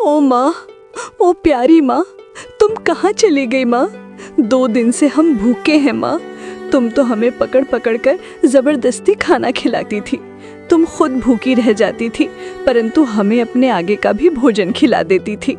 ओ माँ, ओ प्यारी माँ, तुम कहाँ चली गई माँ? 2 दिन से हम भूखे हैं माँ। तुम तो हमें पकड़ पकड़ कर जबरदस्ती खाना खिलाती थी। तुम खुद भूखी रह जाती थी, परंतु हमें अपने आगे का भी भोजन खिला देती थी।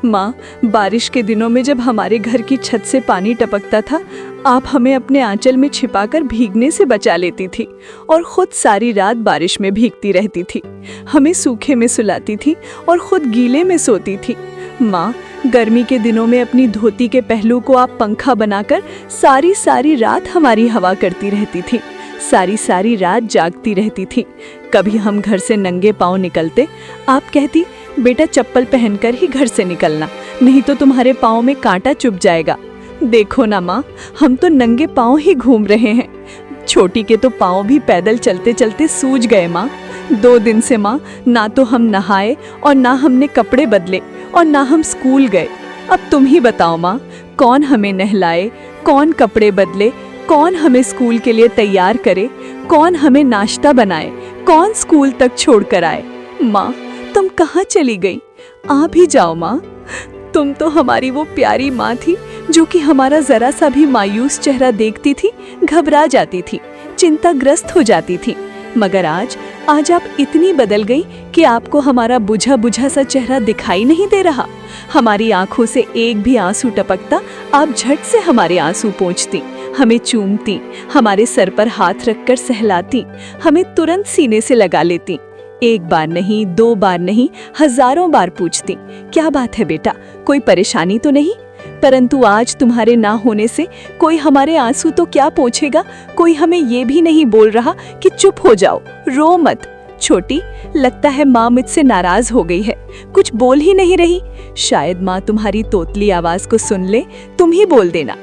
माँ, बारिश के दिनों में जब हमारे घर की छत से पानी टपकता था, आप हमें अपने आंचल में छिपाकर भीगने से बचा लेती थी और खुद सारी रात बारिश में भीगती रहती थी। हमें सूखे में सुलाती थी और खुद गीले में सोती थी। माँ, गर्मी के दिनों में अपनी धोती के पहलू को आप पंखा बनाकर सारी सारी रात हमारी हवा करती रहती थी। सारी सारी रात जागती रहती थी। कभी हम घर से नंगे पांव निकलते, आप कहती, बेटा चप्पल पहनकर ही घर से निकलना, नहीं तो तुम्हारे पाँव में कांटा चुभ जाएगा। देखो ना माँ, हम तो नंगे पाँव ही घूम रहे हैं। छोटी के तो पाँव भी पैदल चलते चलते सूज गए माँ। 2 दिन से माँ, ना तो हम नहाए और ना हमने कपड़े बदले और ना हम स्कूल गए। अब तुम ही बताओ माँ, कौन हमें नहलाए, कौन कपड़े बदले, कौन हमें स्कूल के लिए तैयार करे, कौन हमें नाश्ता बनाए, कौन स्कूल तक छोड़ कर आए? माँ, तुम कहाँ चली गई? आ भी जाओ माँ। तुम तो हमारी वो प्यारी माँ थी जो कि हमारा जरा सा भी मायूस चेहरा देखती थी, घबरा जाती थी, चिंताग्रस्त हो जाती थी। मगर आज आप इतनी बदल गई कि आपको हमारा बुझा बुझा सा चेहरा दिखाई नहीं दे रहा। हमारी आंखों से एक भी आंसू टपकता, आप झट से हमारे आंसू पोंछती, हमें चूमती, हमारे सर पर हाथ रखकर सहलाती, हमें तुरंत सीने से लगा लेती। 1 बार नहीं, 2 बार नहीं, हजारों बार पूछती, क्या बात है बेटा, कोई परेशानी तो नहीं? परंतु आज तुम्हारे ना होने से कोई हमारे आंसू तो क्या पोंछेगा। कोई हमें ये भी नहीं बोल रहा कि चुप हो जाओ, रो मत। छोटी, लगता है माँ मुझसे नाराज हो गई है, कुछ बोल ही नहीं रही। शायद माँ तुम्हारी तोतली आवाज को सुन ले, तुम ही बोल देना।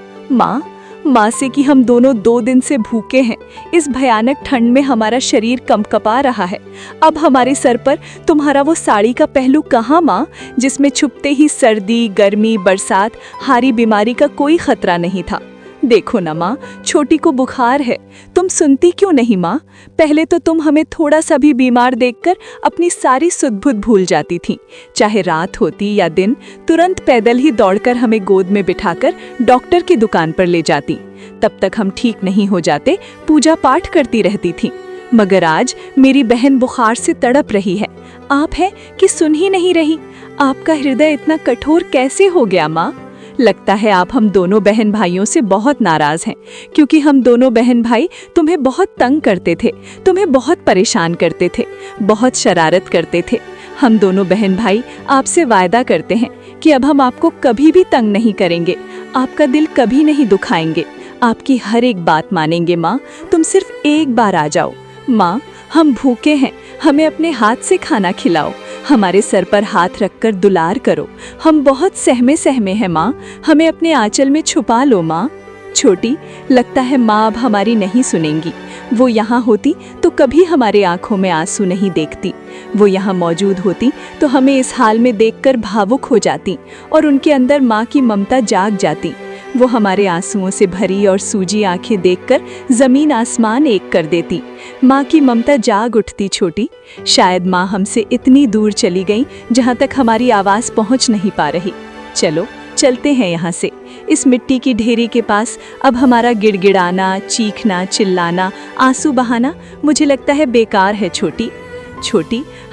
माँ से कि हम दोनों 2 दिन से भूखे हैं। इस भयानक ठंड में हमारा शरीर कंपकपा रहा है। अब हमारे सर पर तुम्हारा वो साड़ी का पहलू कहाँ माँ, जिसमें छुपते ही सर्दी, गर्मी, बरसात, हारी बीमारी का कोई खतरा नहीं था। देखो ना माँ, छोटी को बुखार है, तुम सुनती क्यों नहीं माँ? पहले तो तुम हमें थोड़ा सा भी बीमार देखकर अपनी सारी सुध-बुध भूल जाती थी। चाहे रात होती या दिन, तुरंत पैदल ही दौड़कर हमें गोद में बिठाकर डॉक्टर की दुकान पर ले जाती। तब तक हम ठीक नहीं हो जाते, पूजा पाठ करती रहती थी। मगर आज मेरी बहन बुखार से तड़प रही है, आप है कि सुन ही नहीं रही। आपका हृदय इतना कठोर कैसे हो गया माँ? लगता है आप हम दोनों बहन भाइयों से बहुत नाराज हैं, क्योंकि हम दोनों बहन भाई तुम्हें बहुत तंग करते थे, तुम्हें बहुत परेशान करते थे, बहुत शरारत करते थे। हम दोनों बहन भाई आपसे वायदा करते हैं कि अब हम आपको कभी भी तंग नहीं करेंगे, आपका दिल कभी नहीं दुखाएंगे, आपकी हर एक बात मानेंगे। माँ, तुम सिर्फ 1 बार आ जाओ। माँ, हम भूखे हैं, हमें अपने हाथ से खाना खिलाओ, हमारे सर पर हाथ रखकर दुलार करो। हम बहुत सहमे सहमे हैं माँ, हमें अपने आंचल में छुपा लो माँ। छोटी, लगता है माँ अब हमारी नहीं सुनेंगी। वो यहाँ होती तो कभी हमारे आंखों में आंसू नहीं देखती। वो यहाँ मौजूद होती तो हमें इस हाल में देखकर भावुक हो जाती और उनके अंदर माँ की ममता जाग जाती। वो हमारे आंसुओं से भरी और सूजी आंखें देखकर जमीन आसमान एक कर देती। माँ की ममता जाग उठती। छोटी, शायद माँ हमसे इतनी दूर चली गई जहाँ तक हमारी आवाज़ पहुँच नहीं पा रही। चलो चलते हैं यहाँ से, इस मिट्टी की ढेरी के पास। अब हमारा गिड़गिड़ाना, चीखना, चिल्लाना, आंसू बहाना मुझे लगता है बेकार है। छोटी,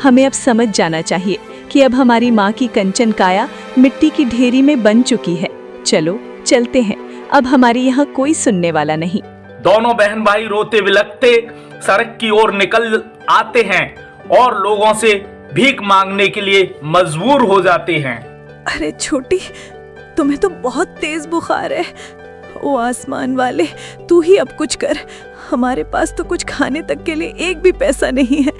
हमें अब समझ जाना चाहिए कि अब हमारी माँ की कंचन काया मिट्टी की ढेरी में बन चुकी है। चलो चलते हैं, अब हमारी यहाँ कोई सुनने वाला नहीं। दोनों बहन भाई रोते बिलखते सड़क की ओर निकल आते हैं और लोगों से भीख मांगने के लिए मजबूर हो जाते हैं। अरे छोटी, तुम्हें तो बहुत तेज बुखार है। ओ आसमान वाले, तू ही अब कुछ कर। हमारे पास तो कुछ खाने तक के लिए 1 भी पैसा नहीं है।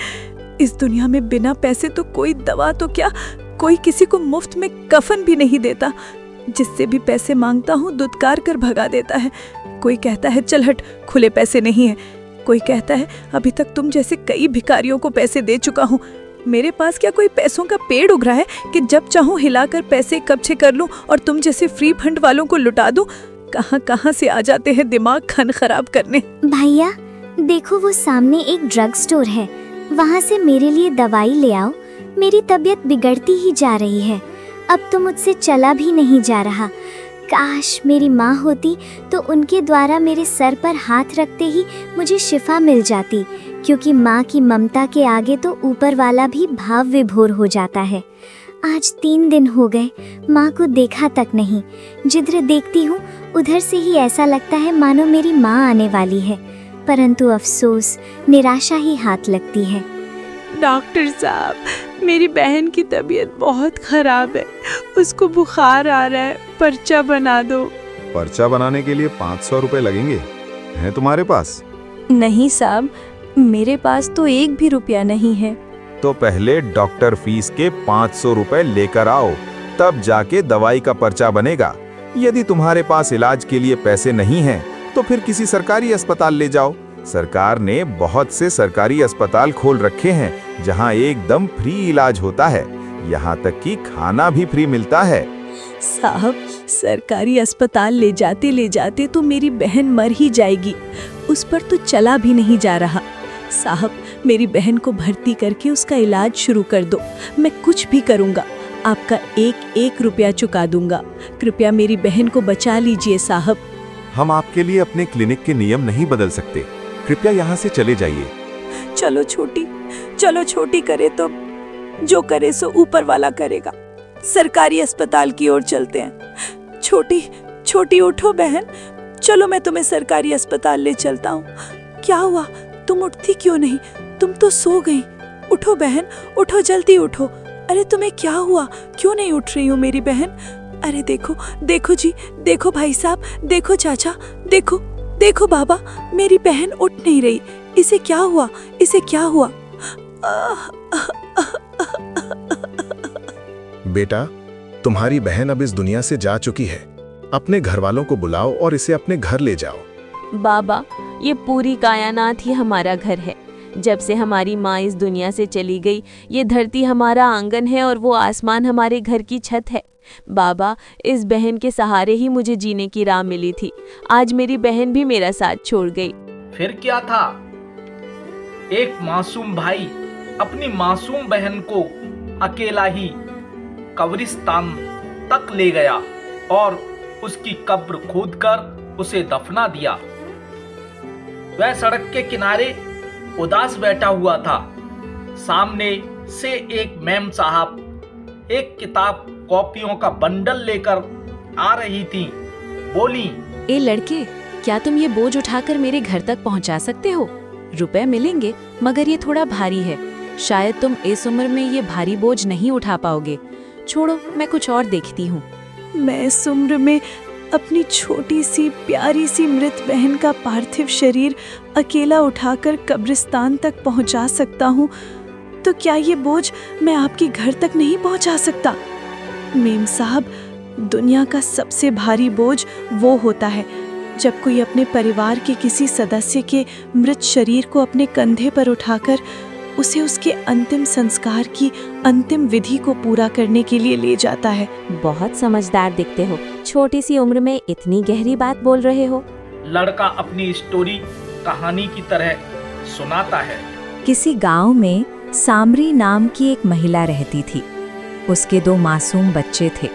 इस दुनिया में बिना पैसे तो कोई दवा तो क्या, कोई किसी को मुफ्त में कफन भी नहीं देता। जिससे भी पैसे मांगता हूँ दुत्कार कर भगा देता है। कोई कहता है चल हट, खुले पैसे नहीं है। कोई कहता है अभी तक तुम जैसे कई भिखारियों को पैसे दे चुका हूँ। मेरे पास क्या कोई पैसों का पेड़ उग रहा है कि जब चाहूँ हिलाकर पैसे कब्जे कर लूँ और तुम जैसे फ्री फंड वालों को लुटा दूँ? कहाँ से आ जाते हैं दिमाग खन खराब करने। भैया देखो, वो सामने एक ड्रग स्टोर है, वहाँ से मेरे लिए दवाई ले आओ। मेरी तबीयत बिगड़ती ही जा रही है। अब तो मुझसे चला भी नहीं जा रहा। काश मेरी माँ होती तो उनके द्वारा मेरे सर पर हाथ रखते ही मुझे शिफा मिल जाती, क्योंकि माँ की ममता के आगे तो ऊपर वाला भी भाव विभोर हो जाता है। आज 3 दिन हो गए, माँ को देखा तक नहीं। जिधर देखती हूँ उधर से ही ऐसा लगता है मानो मेरी माँ आने वाली है, परंतु अफसोस, निराशा ही हाथ लगती है। डॉक्टर साहब, मेरी बहन की तबीयत बहुत खराब है, उसको बुखार आ रहा है, पर्चा बना दो। पर्चा बनाने के लिए 500 रुपए लगेंगे, हैं तुम्हारे पास? नहीं साहब, मेरे पास तो 1 भी रुपया नहीं है। तो पहले डॉक्टर फीस के 500 रुपए लेकर आओ, तब जाके दवाई का पर्चा बनेगा। यदि तुम्हारे पास इलाज के लिए पैसे नहीं हैं, तो फिर किसी सरकारी अस्पताल ले जाओ। सरकार ने बहुत से सरकारी अस्पताल खोल रखे हैं जहां एकदम फ्री इलाज होता है, यहाँ तक कि खाना भी फ्री मिलता है। साहब, सरकारी अस्पताल ले जाते तो मेरी बहन मर ही जाएगी, उस पर तो चला भी नहीं जा रहा। साहब, मेरी बहन को भर्ती करके उसका इलाज शुरू कर दो, मैं कुछ भी करूँगा, आपका 1 रुपया चुका दूंगा। कृपया मेरी बहन को बचा लीजिए साहब। हम आपके लिए अपने क्लिनिक के नियम नहीं बदल सकते, कृपया यहाँ से चले जाइए। चलो छोटी करे तो जो करे सो ऊपर वाला करेगा। सरकारी अस्पताल की ओर चलते हैं। छोटी उठो बहन, चलो मैं तुम्हें सरकारी अस्पताल ले चलता हूँ। क्या हुआ, तुम उठती क्यों नहीं? तुम तो सो गई। उठो बहन, उठो, जल्दी उठो। अरे तुम्हें क्या हुआ, क्यों नहीं उठ रही हो मेरी बहन? अरे देखो जी, देखो भाई साहब, देखो चाचा, देखो बाबा, मेरी बहन उठ नहीं रही। इसे क्या हुआ? बेटा, तुम्हारी बहन अब इस दुनिया से जा चुकी है। अपने घर वालों को बुलाओ और इसे अपने घर ले जाओ। बाबा, ये पूरी कायनात ही हमारा घर है। जब से हमारी माँ इस दुनिया से चली गई, ये धरती हमारा आंगन है और वो आसमान हमारे घर की छत है। बाबा, इस बहन के सहारे ही मुझे जीने की राह मिली थी। आज मेरी बहन भी मेरा साथ छोड़ गई। फिर क्या था, एक मासूम भाई अपनी मासूम बहन को अकेला ही कब्रिस्तान तक ले गया और उसकी कब्र खोदकर उसे दफना दिया। वह सड़क के किनारे उदास बैठा हुआ था। सामने से एक मैम साहब एक किताब कॉपियों का बंडल लेकर आ रही थी। बोली, ए लड़के, क्या तुम ये बोझ उठाकर मेरे घर तक पहुंचा सकते हो? रुपए मिलेंगे, मगर ये थोड़ा भारी है। शायद तुम इस उम्र में ये भारी बोझ नहीं उठा पाओगे। छोड़ो, मैं कुछ और देखती हूँ। मैं इस उम्र में अपनी छोटी सी प्यारी सी मृत बहन का पार्थिव शरीर अकेला उठाकर कब्रिस्तान तक पहुंचा सकता हूँ, तो क्या ये बोझ मैं आपके घर तक नहीं पहुंचा सकता? मेम साहब, दुनिया का सबसे भारी बोझ वो होता है जब कोई अपने परिवार के किसी सदस्य के मृत शरीर को अपने कंधे पर उठाकर उसे उसके अंतिम संस्कार की अंतिम विधि को पूरा करने के लिए ले जाता है। बहुत समझदार दिखते हो, छोटी सी उम्र में इतनी गहरी बात बोल रहे हो। लड़का अपनी स्टोरी कहानी की तरह सुनाता है। किसी गांव में सामरी नाम की एक महिला रहती थी। उसके 2 मासूम बच्चे थे।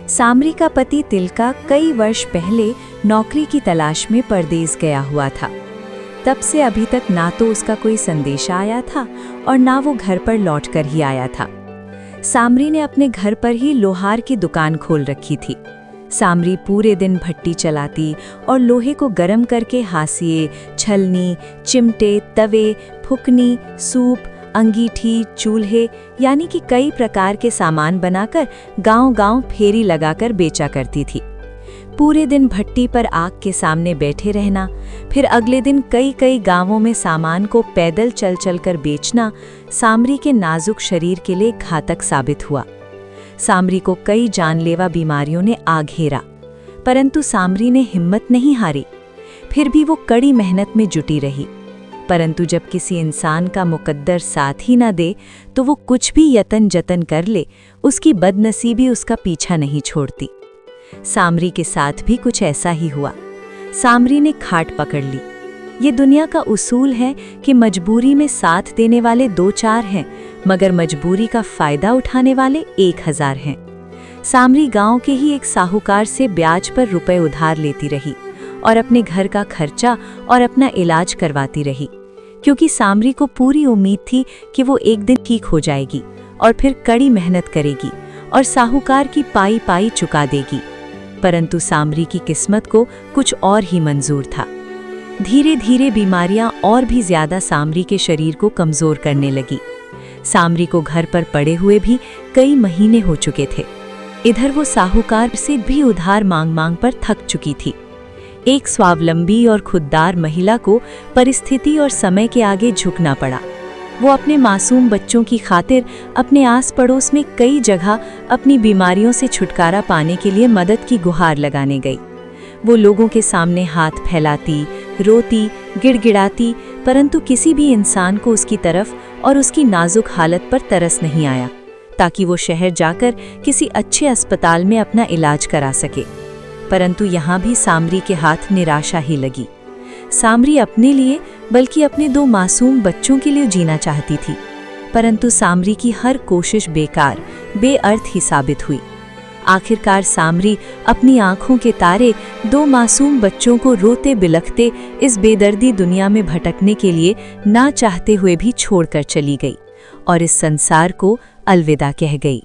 सामरी का पति तिलका कई वर्ष पहले नौकरी की तलाश में परदेस गया हुआ था। तब से अभी तक ना तो उसका कोई संदेश आया था और ना वो घर पर लौटकर ही आया था। सामरी ने अपने घर पर ही लोहार की दुकान खोल रखी थी। सामरी पूरे दिन भट्टी चलाती और लोहे को गर्म करके हाशिए, छलनी, चिमटे, तवे, फुकनी, सूप, अंगीठी, चूल्हे यानी कि कई प्रकार के सामान बनाकर गांव-गांव फेरी लगाकर बेचा करती थी। पूरे दिन भट्टी पर आग के सामने बैठे रहना, फिर अगले दिन कई गांवों में सामान को पैदल चल कर बेचना सामरी के नाजुक शरीर के लिए घातक साबित हुआ। सामरी को कई जानलेवा बीमारियों ने आ घेरा, परंतु सामरी ने हिम्मत नहीं हारी। फिर भी वो कड़ी मेहनत में जुटी रही। परंतु जब किसी इंसान का मुकद्दर साथ ही ना दे तो वो कुछ भी यतन जतन कर ले, उसकी बदनसीबी उसका पीछा नहीं छोड़ती। सामरी के साथ भी कुछ ऐसा ही हुआ। सामरी ने खाट पकड़ ली। ये दुनिया का उसूल है कि मजबूरी में साथ देने वाले 2-4 हैं, मगर मजबूरी का फायदा उठाने वाले 1000 हैं। सामरी गांव के ही एक साहूकार से ब्याज पर रुपए उधार लेती रही और अपने घर का खर्चा और अपना इलाज करवाती रही, क्योंकि सामरी को पूरी उम्मीद थी कि वो एक दिन ठीक हो जाएगी और फिर कड़ी मेहनत करेगी और साहूकार की पाई पाई चुका देगी। परंतु सामरी की किस्मत को कुछ और ही मंजूर था। धीरे धीरे बीमारियां और भी ज्यादा सामरी के शरीर को कमजोर करने लगी। सामरी को घर पर पड़े हुए भी कई महीने हो चुके थे। इधर वो साहूकार से भी उधार मांग मांग पर थक चुकी थी। एक स्वावलंबी और खुददार महिला को परिस्थिति और समय के आगे झुकना पड़ा। वो अपने मासूम बच्चों की खातिर अपने आस पड़ोस में कई जगह अपनी बीमारियों से छुटकारा पाने के लिए मदद की गुहार लगाने गई। वो लोगों के सामने हाथ फैलाती, रोती, गिड़गिड़ाती, परंतु किसी भी इंसान को उसकी तरफ और उसकी नाजुक हालत पर तरस नहीं आया, ताकि वो शहर जाकर किसी अच्छे अस्पताल में अपना इलाज करा सके। परंतु यहाँ भी सामरी के हाथ निराशा ही लगी। सामरी अपने लिए बल्कि अपने 2 मासूम बच्चों के लिए जीना चाहती थी, परंतु सामरी की हर कोशिश बेकार, बेअर्थ ही साबित हुई। आखिरकार सामरी अपनी आंखों के तारे 2 मासूम बच्चों को रोते बिलखते इस बेदर्दी दुनिया में भटकने के लिए ना चाहते हुए भी छोड़कर चली गई और इस संसार को अलविदा कह गई।